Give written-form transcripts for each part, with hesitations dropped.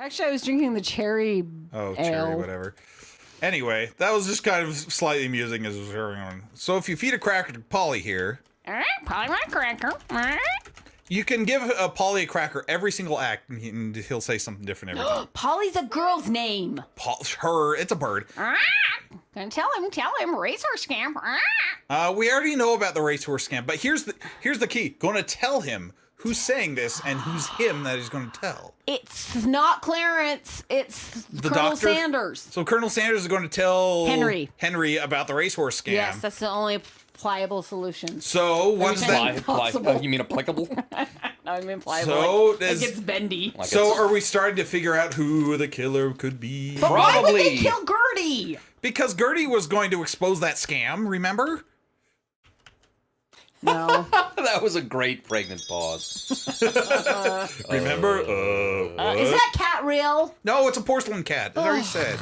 Actually, I was drinking the cherry ale. Cherry, whatever. Anyway, that was just kind of slightly amusing as it was going on. So if you feed a cracker to Polly here... Polly my cracker. You can give Polly a cracker every single act, and he'll say something different every time. Polly's a girl's name. It's a bird. Gonna tell him, racehorse scamp. We already know about the racehorse scamp, but here's the key. Gonna tell him who's saying this and who's him that he's gonna tell. It's not Clarence. It's The Colonel doctor? Sanders. So Colonel Sanders is going to tell Henry about the racehorse scam. Yes, that's the only pliable solution. So what's that? You mean applicable? No, I mean pliable. So like it's bendy. Like So are we starting to figure out who the killer could be? But why would they Probably. kill Gertie? Because Gertie was going to expose that scam, remember? No. That was a great pregnant pause. Remember? Is that cat real? No, it's a porcelain cat. It already said.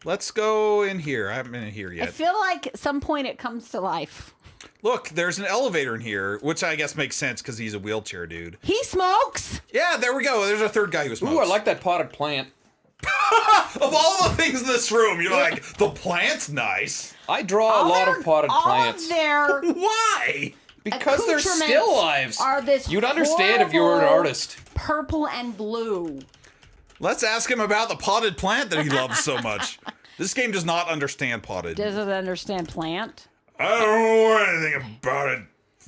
Let's go in here. I haven't been in here I yet. feel like at some point it comes to life. Look, there's an elevator in here, which I guess makes sense because he's a wheelchair dude. He smokes. Yeah, there we go. There's a third guy who smokes. Ooh, I like that potted plant. Of all the things in this room, you're like, the plant's nice. I draw a lot of potted plants. All of their Why? Because they're accoutrements still lives. are this You'd understand if you were an horrible artist. Purple and blue. Let's ask him about the potted plant that he loves so much. This game does not understand potted. Does it understand plant? I don't know anything about it.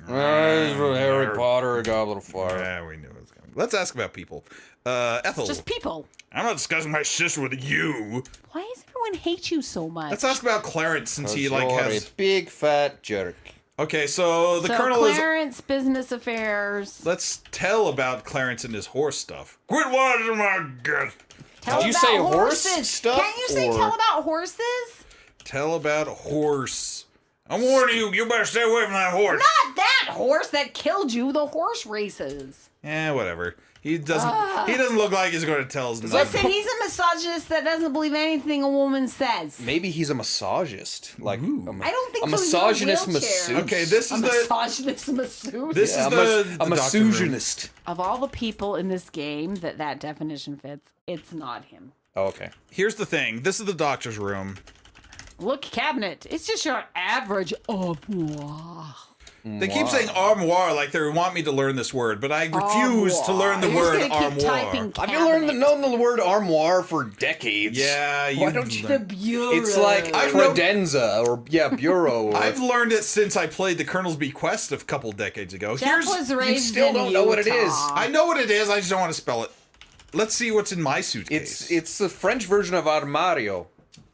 Harry Potter, a Goblet of Fire. Yeah, we knew it was coming. Let's ask about people. Ethel. Just people. I'm not discussing my sister with you. Why does everyone hate you so much? Let's ask about Clarence since he like You're has. a big fat jerk. Okay, so the so colonel is. Clarence, business affairs. Let's tell about Clarence and his horse stuff. Quit watching my guts. Tell Did you about say horse horses. stuff, Can't you say or- tell about horses? Tell about horse. I'm warning you. You better stay away from that horse. Not that horse that killed you. The horse races. Eh, whatever. He doesn't. He doesn't look like he's going to tell us. Listen, he's a misogynist that doesn't believe anything a woman says. Maybe he's a massagist. Like, I don't think a so. He's in a misogynist wheelchair. masseuse. Okay, this A is the. misogynist masseuse. This Yeah, is the. a doctor room. misogynist. Of all the people in this game that definition fits, it's not him. Oh, okay. Here's the thing. This is the doctor's room. Look, cabinet. It's just your average armoire. They keep saying armoire like they want me to learn this word, but I refuse to learn the You're word just gonna keep typing armoire. I've been known the word armoire for decades. Yeah, Why don't you? The bureau. It's like I've known- credenza or bureau. Or, I've learned it since I played the Colonel's Bequest a couple decades ago. Jeff was you raised still in don't know what it Utah. is. I know what it is. I just don't want to spell it. Let's see what's in my suitcase. it's the French version of armario.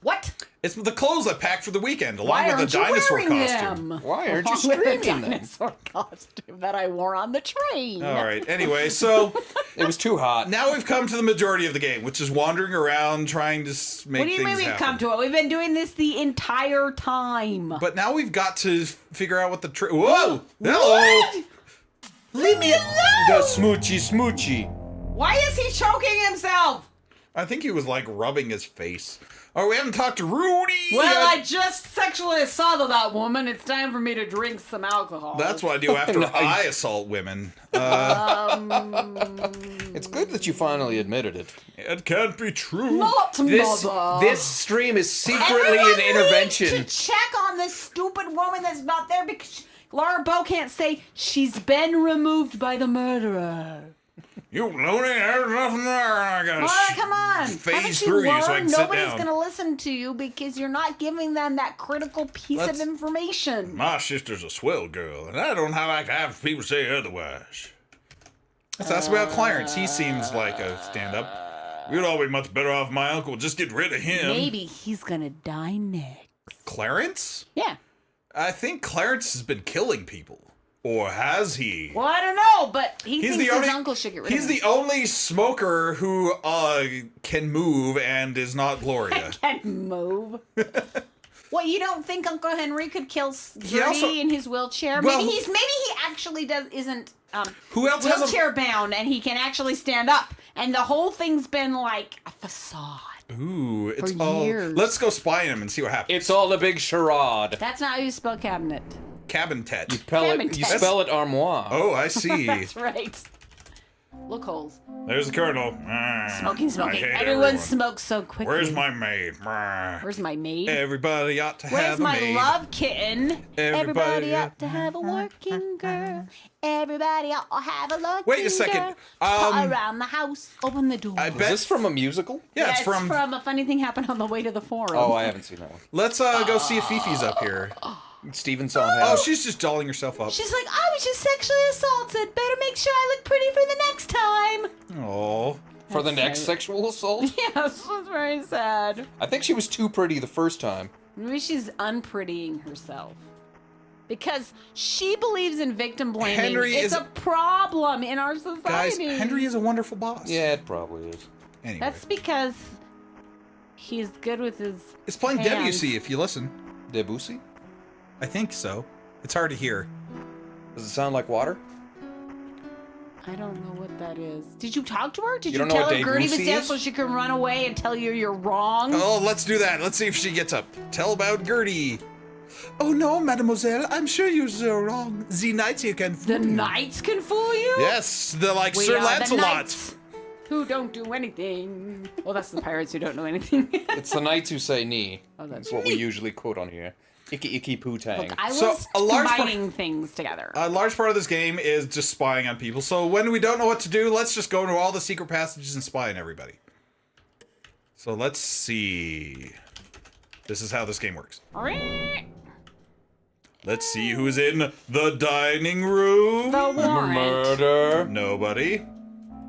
What? It's the clothes I packed for the weekend, along Why with aren't the you dinosaur wearing costume. them? Why aren't you Along with the streaming them? dinosaur costume that I wore on the train. All right. Anyway, so It was too hot. now we've come to the majority of the game, which is wandering around trying to make What do you things mean we've happen. come to it? We've been doing this the entire time. But now we've got to figure out what the Whoa! Hello! What? Leave me. The smoochy smoochy. Why is he choking himself? I think he was like rubbing his face. Oh, we haven't talked to Rudy. Well, yet. I just sexually assaulted that woman. It's time for me to drink some alcohol. That's what I do after No. I assault women. It's good that you finally admitted it. It can't be true. not This mother. this stream is secretly Everyone an intervention. needs to check on this stupid woman that's not there because Laura Bow can't say she's been removed by the murderer. You loony, there's nothing there. I gotta Laura, come on. phase Haven't you through you learned? so I can sit Nobody's down. going to listen to you because you're not giving them that critical piece Let's- of information. My sister's a swell girl, and I don't like to have people say otherwise. Let's ask about Clarence. He seems like a stand-up. We'd all be much better off if my uncle would just get rid of him. Maybe he's going to die next. Clarence? Yeah. I think Clarence has been killing people. Or has he? Well, I don't know, but he He's thinks the only, his uncle should get rid he's of him. the only smoker who can move and is not Gloria. Can't move. What, you don't think Uncle Henry could kill He also- Gertie in his wheelchair? Well- maybe he actually isn't Who else has a... wheelchair bound and he can actually stand up. And the whole thing's been like a facade. Ooh, it's For all... years. Let's go spy him and see what happens. It's all a big charade. That's not how you spell cabinet. Cabin tet. You Cabin spell test. it armoire. Oh, I see. That's right. Look holes. There's the Colonel. Smoking. I hate Everyone smokes so quickly. Where's my maid? Where's my maid? Everybody ought to Where's have a my maid. love kitten? Everybody ought to have a working girl. Everybody ought to have a working Wait a second. girl. Pot around the house. Open the door. I Is bet. this from a musical? Yeah, it's it's from. A funny thing happened on the way to the forum. Oh, I haven't seen that one. Let's go see if Fifi's up here. Steven Sondheim. Oh, she's just dolling herself up. She's like, I was just sexually assaulted. Better make sure I look pretty for the next time. Oh. For the That's next so- sexual assault? Yes, this was very sad. I think she was too pretty the first time. Maybe she's unprettying herself. Because she believes in victim blaming. Henry it's is- a problem in our society. Guys, Henry is a wonderful boss. Yeah, it probably is. Anyway. That's because he's good with his It's playing hands. Debussy if you listen. Debussy? I think so. It's hard to hear. Does it sound like water? I don't know what that is. Did you talk to her? Did You you, don't know tell what her Gertie was Debussy dead is? so she can run away and tell you you're wrong? Oh, let's do that. Let's see if she gets up. Tell about Gertie. Oh no, mademoiselle, I'm sure you're wrong. The knights here can fool The you. knights can fool you? Yes, the like We Sir are the Lancelot. knights who don't do anything. Well, that's the pirates who don't know anything. It's the knights who say knee. Oh, that's what we usually quote on here. Icky icky poo tang. Look, I So, was a large part- combining things together. A large part of this game is just spying on people. So when we don't know what to do, let's just go into all the secret passages and spy on everybody. So let's see. This is how this game works. Let's see who's in the dining room. The warrant. Murder. Nobody.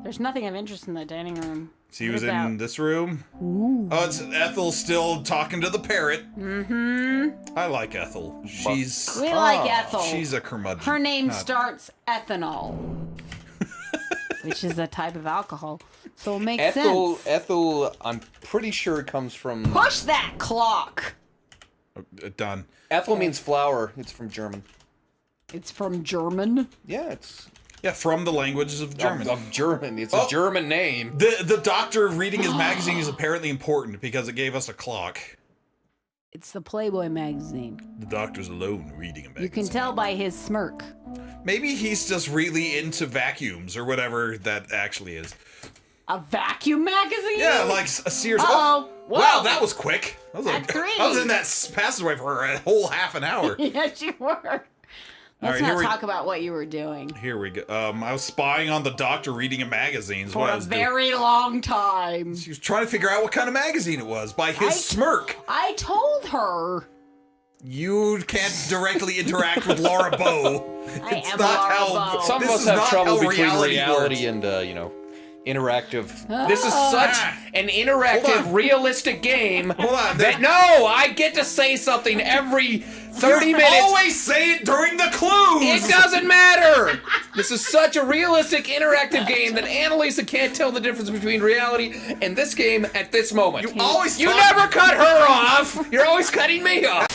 There's nothing of interest in the dining room. See What who's about- in this room. Oh, it's Ethel still talking to the parrot. Mm-hmm. I like Ethel. She's We like Ethel. she's a curmudgeon. Her name Not- starts ethanol, which is a type of alcohol. So it makes sense. Ethel, I'm pretty sure comes from... Push that clock. Done. Ethel means flower. It's from German. It's from German. Yeah, it's... Yeah, from the languages of German. Of German. It's Oh. a German name. The doctor reading his magazine is apparently important because it gave us a clock. It's the Playboy magazine. The doctor's alone reading a magazine. You can tell by his smirk. Maybe he's just really into vacuums or whatever that actually is. A vacuum magazine? Yeah, like a Sears. Uh-oh. Whoa. Wow, that was quick. That was At 3. I was in that passageway for a whole half an hour. Yes, you were. Let's right, here not we- talk about what you were doing. Here we go. I was spying on the doctor reading a magazine. Is For what I a was doing. very long time. She was trying to figure out what kind of magazine it was by his smirk. I told her. You can't directly interact with Laura Bow. I It's am not Laura how- Bow. Some of This us is have not trouble how between reality reality works. and, interactive. This is such an Hold interactive, on. realistic game. Hold on. That, no, I get to say something every 30 You minutes. always say it during the clues. It doesn't matter! This is such a realistic, interactive game that Annalisa can't tell the difference between reality and this game at this moment. You always You talk- never cut her off! You're always cutting me off!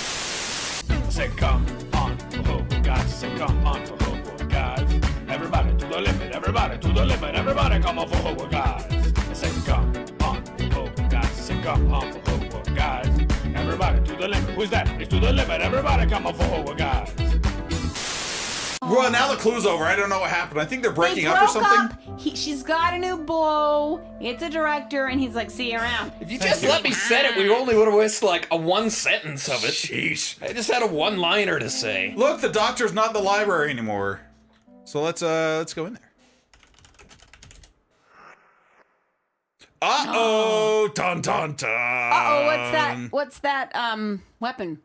Say come on for hope, guys. Say come on for hope, guys. Everybody to the limit. Everybody to the limit. Everybody come on for hope, guys. Say come on for hope, guys. Say come on for hope, guys. Everybody to the limit. Who's that? It's to the limit. Everybody come on for hope, guys. Well, now the clue's over. I don't know what happened. I think they're breaking They up or broke something. up. She's got a new beau. It's a director, and he's like, see you around. If you just let me set it, we only would have missed like a one sentence of it. Sheesh. I just had a one-liner to say. Look, the doctor's not in the library anymore. So let's go in there. Uh-oh! Dun dun dun! Uh-oh, what's that weapon?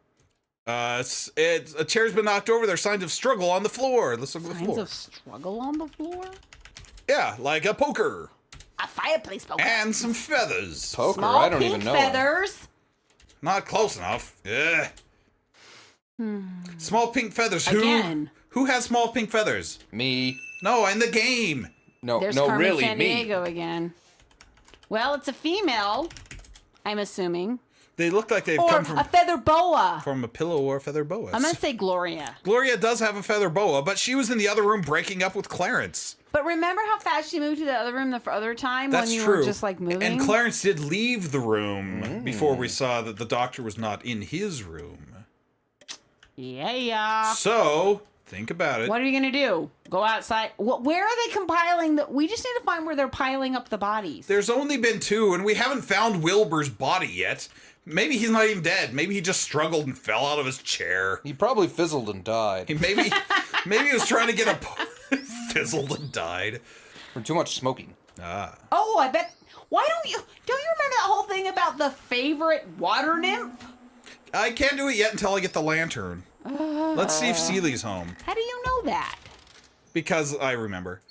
It's a chair's been knocked over. There's signs of struggle on the floor. Let's look at the Signs floor. of struggle on the floor? Yeah, like a poker A fireplace poker. and some feathers. Poker, Small I don't pink even know. feathers. Not close enough. Yeah. Small pink feathers. Who? Again. Who has small pink feathers? Me. No, in the game. No, There's no, Carmen really, San me. Diego again. Well, it's a female, I'm assuming. They look like they've Or come from a feather boa. a pillow or a feather boa. I'm gonna say Gloria. Gloria does have a feather boa, but she was in the other room breaking up with Clarence. But remember how fast she moved to the other room the other time That's when you true. were just like moving? And Clarence did leave the room before we saw that the doctor was not in his room. Yeah. So Think about it. What are you gonna do? Go outside? Where are they compiling the? We just need to find where they're piling up the bodies. There's only been 2, and we haven't found Wilbur's body yet. Maybe he's not even dead. Maybe he just struggled and fell out of his chair. He probably fizzled and died. Maybe he was trying to get fizzled and died. From too much smoking. Oh, I bet. Why don't you remember that whole thing about the favorite water nymph? I can't do it yet until I get the lantern. Let's see if Seely's home. How do you know that? Because I remember.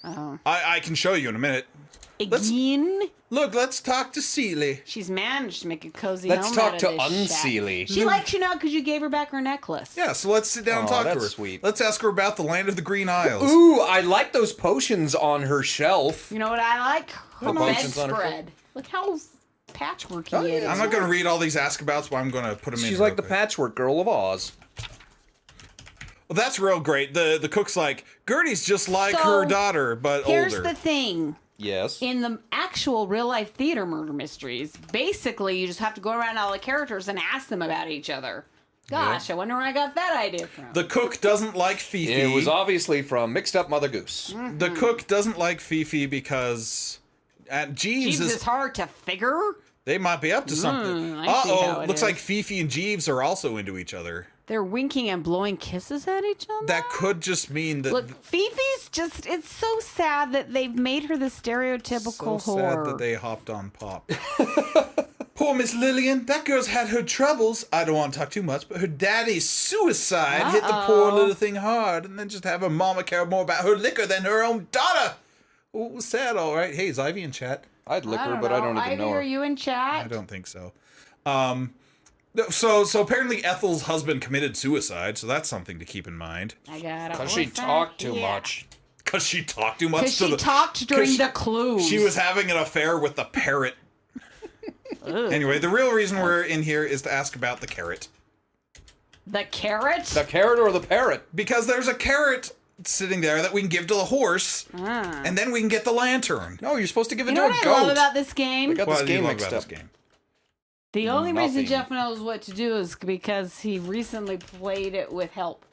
I can show you in a minute. Again? Look, let's talk to Seely. She's managed to make a cozy Let's home talk out to of this shack. Unseely. She likes you now because you gave her back her necklace. Yeah, so let's sit down and Oh, talk to that's her. sweet. Let's ask her about the land of the Green Isles. Ooh, I like those potions on her shelf. You know what I like? Her potions on her bedspread. Look how patchworky it is. I'm not going to read all these ask-abouts, but I'm going to put them in. She's like the real quick. patchwork girl of Oz. Well, that's real great. The cook's like, Gertie's just like So, her daughter, but Here's older. the thing. Yes. In the actual real-life theater murder mysteries, basically you just have to go around all the characters and ask them about each other. Gosh, I wonder where I got that idea from. The cook doesn't like Fifi. It was obviously from Mixed Up Mother Goose. The cook doesn't like Fifi because Jeeves is hard to figure. They might be up to something. I see how it Looks is. like Fifi and Jeeves are also into each other. They're winking and blowing kisses at each other. That could just mean that. Look, Fifi's just, it's so sad that they've made her the stereotypical so whore. sad that they hopped on Pop. Poor Miss Lillian. That girl's had her troubles. I don't want to talk too much, but her daddy's suicide hit the poor little thing hard, and then just have her mama care more about her liquor than her own daughter. Oh, it was sad, all right. Hey, is Ivy in chat? I'd lick her, but I don't even Ivy, know her. are you in chat? I don't think so. So apparently Ethel's husband committed suicide, so that's something to keep in mind. I got it. Because she talked too much. Because she talked too much. Because she talked during the clues. She was having an affair with the parrot. Anyway, the real reason we're in here is to ask about the carrot. The carrot? The carrot or the parrot? Because there's a carrot sitting there that we can give to the horse, and then we can get the lantern. No, you're supposed to give it You to know a what goat. I love about this game? I got What this do you game love mixed about up. this game? The only reason Nothing. Jeff knows what to do is because he recently played it with help.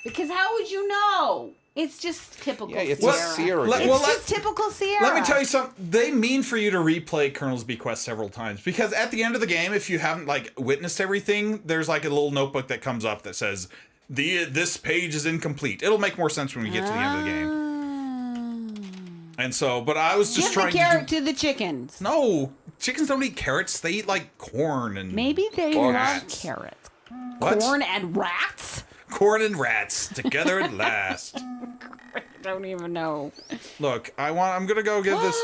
Because how would you know? It's just typical Yeah, it's Sierra. a Sierra Let- game. It's well, just typical Sierra. Let me tell you something. They mean for you to replay Colonel's Bequest several times, because at the end of the game, if you haven't witnessed everything, there's like a little notebook that comes up that says this page is incomplete. It'll make more sense when we get to the end of the game. And so, but I was just Give the trying carrot to do... to the chickens. No, chickens don't eat carrots. They eat like corn and Maybe they Or love rats. carrots. What? Corn and rats? Corn and rats together at last. I don't even know. Look, I'm gonna go give this.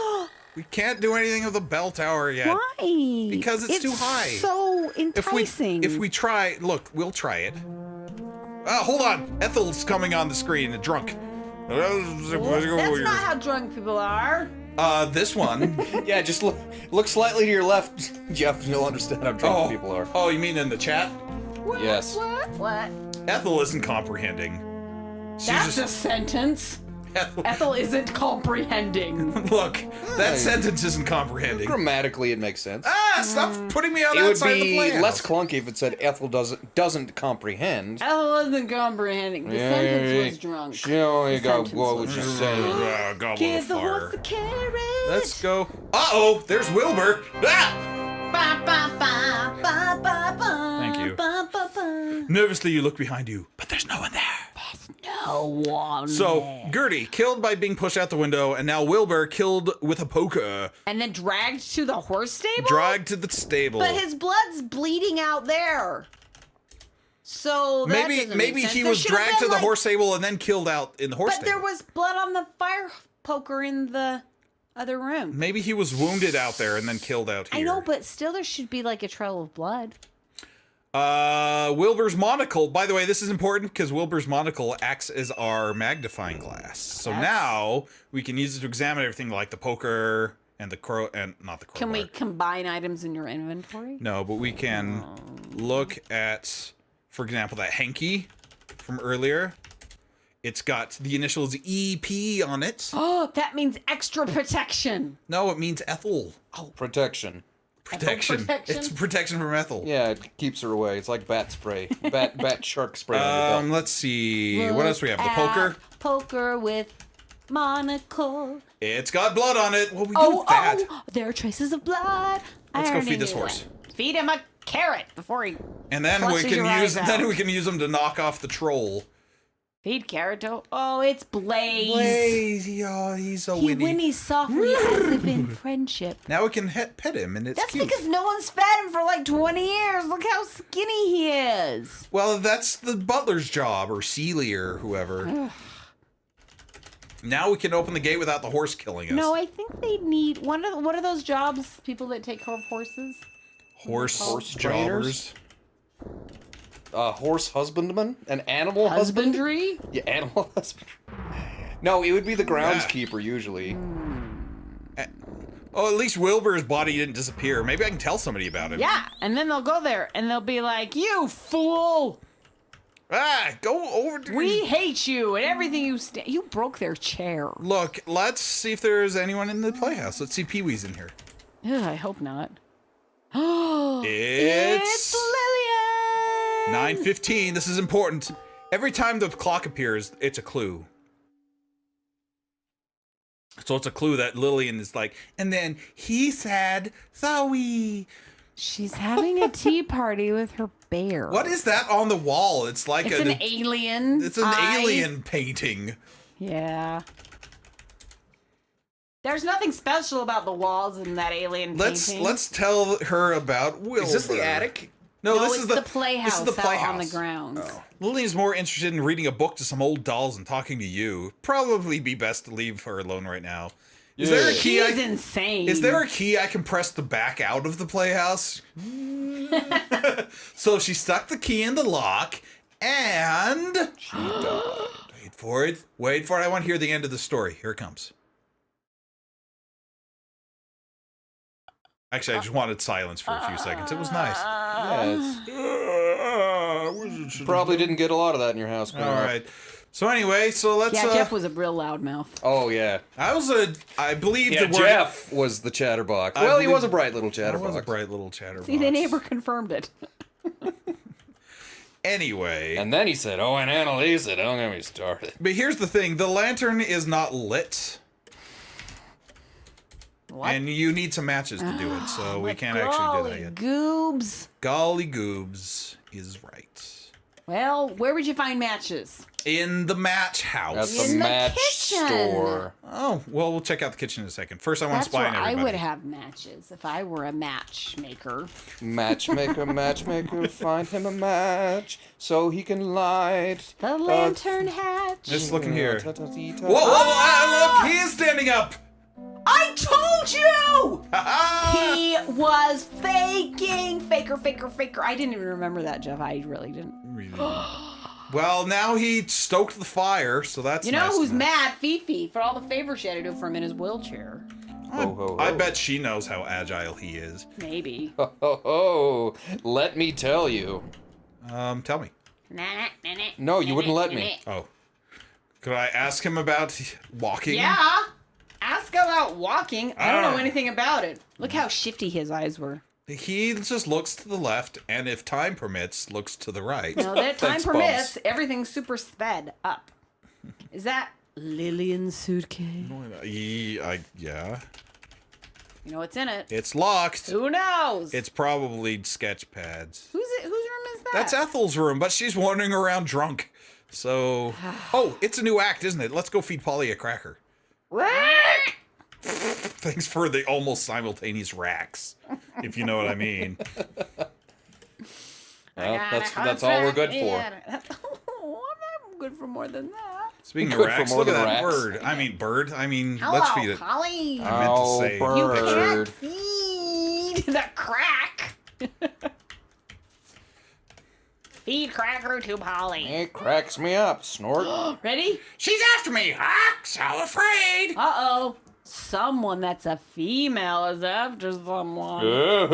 We can't do anything with the bell tower yet. Why? Because it's too high. So enticing. If we try, look, we'll try it. Hold on, Ethel's coming on the screen, drunk. That's not how drunk people are. This one. Yeah, just look slightly to your left, Jeff, and you'll understand how drunk people are. Oh, you mean in the chat? Yes. What? Ethel isn't comprehending. She's That's a sentence. Ethel isn't comprehending. Look, that Hey. sentence isn't comprehending. Grammatically, it makes sense. Stop putting me out It would outside the be playhouse. less clunky if it said Ethel doesn't comprehend. Ethel isn't comprehending. The sentence was drunk. She only The got sentence what was would you drunk. say? Gobble Give of the horse fire. the carrot. Let's go. Uh-oh, there's Wilbur. Ah! Ba, ba, ba, ba, ba, ba, Thank you. ba, ba, ba. Nervously, you look behind you, but there's no one there. No one. So, Gertie, killed by being pushed out the window, and now Wilbur killed with a poker. And then dragged to the horse stable? Dragged to the stable. But his blood's bleeding out there. So that doesn't make maybe sense. he There was should have dragged to been, the like- horse stable and then killed out in the horse But stable. there was blood on the fire poker in the other room. Maybe he was wounded out there and then killed out here. I know, but still there should be like a trail of blood. Wilbur's monocle. By the way, this is important because Wilbur's monocle acts as our magnifying glass. So now we can use it to examine everything like the poker and the crow and not the crowbar. Can we combine items in your inventory? No, but we can look at, for example, that hanky from earlier. It's got the initials EP on it. Oh, that means extra protection. No, it means Ethel. Protection. Protection. protection? It's protection from Ethel. Yeah, it keeps her away. It's like bat spray. Bat shark spray on your belt. Let's see. What else we have? The poker. Poker with monocle. It's got blood on it. What do we do with that? There are traces of blood. Let's I go already feed this knew horse. it. Feed him a carrot before he. And then we flushes can your use eyes out. them to knock off the troll. Feed carrot to. Oh, it's Blaze. Blaze, oh, he's so He windy. whinnies softly as if in friendship. Now we can pet him, and it's That's cute. because no one's fed him for like 20 years. Look how skinny he is. Well, that's the butler's job, or Sealy, or whoever. Now we can open the gate without the horse killing us. No, I think they need what are those jobs? People that take care of horses. Horse trainers? jobbers. Horse husbandman? An animal husband? Husbandry. Yeah, animal husbandry. No, it would be the groundskeeper usually. Oh, at least Wilbur's body didn't disappear. Maybe I can tell somebody about him. Yeah, and then they'll go there and they'll be like, "You fool! Go over to... We hate you and everything you broke their chair." Look, let's see if there's anyone in the playhouse. Let's see Pee-wee's in here. Ugh, I hope not. It's Lillian! 9:15. This is important. Every time the clock appears, it's a clue. So it's a clue that Lillian is like, and then he said, Zoe. She's having a tea party with her bear. What is that on the wall? It's like It's an alien. It's an alien painting. Yeah. There's nothing special about the walls in that alien painting. Let's tell her about Wilbur. Is this the attic? No, this it's is the playhouse. This is the playhouse out on the grounds. Oh. Lillian's more interested in reading a book to some old dolls and talking to you. Probably be best to leave her alone right now. Is there a key? She's insane. Is there a key I can press to back out of the playhouse? So she stuck the key in the lock, and She died. wait for it. Wait for it. I want to hear the end of the story. Here it comes. Actually, I just wanted silence for a few seconds. It was nice. Yes. Probably didn't get a lot of that in your house. All right. So anyway, so let's. Yeah, Jeff was a real loudmouth. Oh yeah. I believe Yeah, the word. Jeff was the chatterbox. I Well, he believe- was a bright little I chatterbox. was a bright little chatterbox. See, the neighbor confirmed it. Anyway, And then he said, "Oh, and Annalise said, don't get me started." but here's the thing: the lantern is not lit, What? and you need some matches to do it. So we can't actually do that yet. Goobs. Golly goobs is right. Well, where would you find matches? In the match At house. the In the match kitchen. store. Oh, well, we'll check out the kitchen in a second. First, I want to That's spy where on I everybody. would have matches if I were a matchmaker. Matchmaker, matchmaker, find him a match so he can light. The lantern hatch. Just looking here. Whoa, Whoa, whoa, whoa, look, he is standing up. I told you! Ha-ha! He was faking. Faker, faker, faker. I didn't even remember that, Jeff. I really didn't. Well, now he stoked the fire, so that's You know nice who's to know. mad? Fifi, for all the favors she had to do for him in his wheelchair. Ho, ho, I ho. bet she knows how agile he is. Maybe. Oh, let me tell you. Tell me. No, you wouldn't let me. Oh. Could I ask him about walking? Yeah. Ask about walking. I don't know Ah. anything about it. Look how shifty his eyes were. He just looks to the left, and if time permits, looks to the right. No, that time Thanks, permits. Bubs. Everything's super sped up. Is that Lillian's suitcase? Yeah. You know what's in it. It's locked. Who knows? It's probably sketch pads. Whose room is that? That's Ethel's room, but she's wandering around drunk. So, oh, it's a new act, isn't it? Let's go feed Polly a cracker. Thanks for the almost simultaneous racks, if you know what I mean. Well, that's all we're good for. I'm good for more than that. Speaking of Good for racks, more look at than that racks. bird. I mean, bird. I mean, Hello, let's feed it. Polly. I meant to Oh, say bird. Feed the crack. Feed cracker to Polly. It cracks me up, snort. Ready? She's after me. Ah, so afraid. Uh-oh. Someone that's a female is after someone. So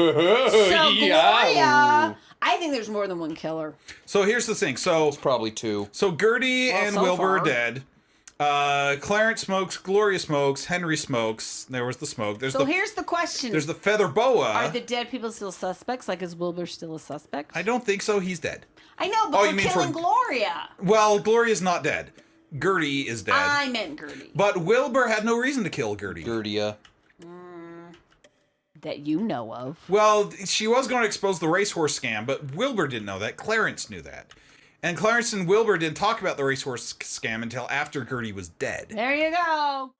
So Gloria. I think there's more than one killer. So here's the thing. So Probably two. Gertie Well, and so Wilbur are far. dead. Clarence smokes, Gloria smokes, Henry smokes. There was the smoke. So here's the question. There's the feather boa. Are the dead people still suspects? Like, is Wilbur still a suspect? I don't think so. He's dead. I know, but Oh, we're you mean killing for- Gloria. Well, Gloria's not dead. Gertie is dead. I meant Gertie. But Wilbur had no reason to kill Gertie. Gertia. That you know of. Well, she was going to expose the racehorse scam, but Wilbur didn't know that. Clarence knew that. And Clarence and Wilbur didn't talk about the racehorse scam until after Gertie was dead. There you go.